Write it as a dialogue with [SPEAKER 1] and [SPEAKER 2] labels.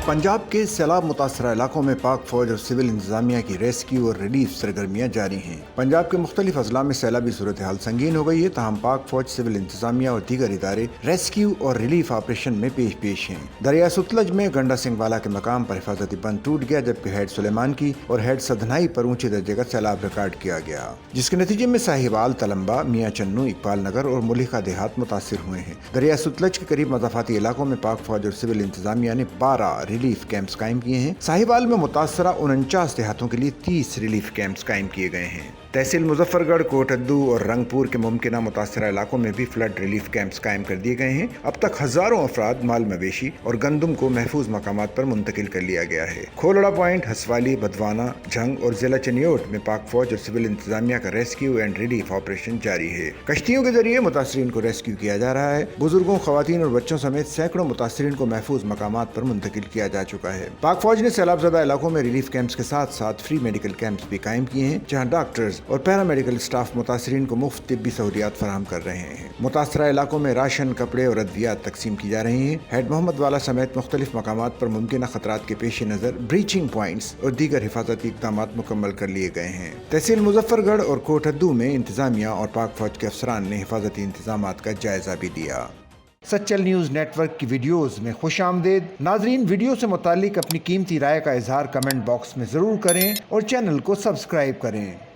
[SPEAKER 1] पंजाब के सैलाब मुतासरा इलाकों में पाक फौज और सिविल इंतजामिया की रेस्क्यू और रिलीफ सरगर्मियां जारी हैं। पंजाब के मुख्तलिफ अजला में सैलाबी सूरत हाल संगीन हो गई है, ताहम पाक फौज, सिविल इंतजामिया और दीगर इदारे रेस्क्यू और रिलीफ ऑपरेशन में पेश हैं। दरिया सतलज में गंडा सिंह वाला के मकाम पर हिफाजती बंद टूट गया, जबकि हेड सुलेमान की और हेड सदनाई पर ऊंचे दर्जे का सैलाब रिकॉर्ड किया गया, जिसके नतीजे में साहिवाल, तलम्बा, मियाँ चन्नू, इकबाल नगर और मुलिका देहात मुतासिर हुए हैं। दरिया सतलज के करीब मज़ाफाती इलाकों में पाक फौज और सिविल इंतजामिया ने 12 रिलीफ कैंप्स कायम किए हैं। साहिवाल में मुतासरा 49 देहातों के लिए 30 रिलीफ कैंप्स कायम किए गए हैं। तहसील मुजफ्फरगढ़, कोटद्दू और रंगपुर के मुमकिना मुतासरा इलाकों में भी फ्लड रिलीफ कैंप्स कायम कर दिए गए हैं। अब तक हजारों अफराद, माल मवेशी और गंदम को महफूज मकामात पर मुंतकिल कर लिया गया है। खोलड़ा पॉइंट, हसवाली, बदवाना, झंग और जिला चनियोट में पाक फौज और सिविल इंतजामिया का रेस्क्यू एंड रिलीफ ऑपरेशन जारी है। कश्तियों के जरिए मुतासरीन को रेस्क्यू किया जा रहा है। बुजुर्गों, खवातीन और बच्चों समेत सैकड़ों मुतासरीन को महफूज मकामात पर मुंतकिल किया जा चुका है। पाक फौज ने सैलाबज़दा इलाकों में रिलीफ कैंप्स के साथ साथ फ्री मेडिकल कैंप्स भी कायम किए हैं, जहाँ डॉक्टर्स और पैरामेडिकल स्टाफ मुतासरीन को मुफ्त तिब्बी सहूलियात फराहम कर रहे हैं। मुतासरा इलाकों में राशन, कपड़े और अद्वियात तकसीम की जा रही हैं। हेड मोहम्मद वाला समेत मुख्तलिफ मकामात पर मुमकिन खतरात के पेश नज़र ब्रीचिंग पॉइंट्स और दीगर हिफाजती इक़दामात मुकम्मल कर लिए गए हैं। तहसील मुजफ्फरगढ़ और कोटद्दू में इंतजामिया और पाक फौज के अफसरान ने हिफाजती इंतजामात का जायजा भी लिया। सच्चल न्यूज़ नेटवर्क की वीडियोस में खुश आमदेद। नाजरीन, वीडियो से मुतालिक अपनी कीमती राय का इजहार कमेंट बॉक्स में ज़रूर करें और चैनल को सब्सक्राइब करें।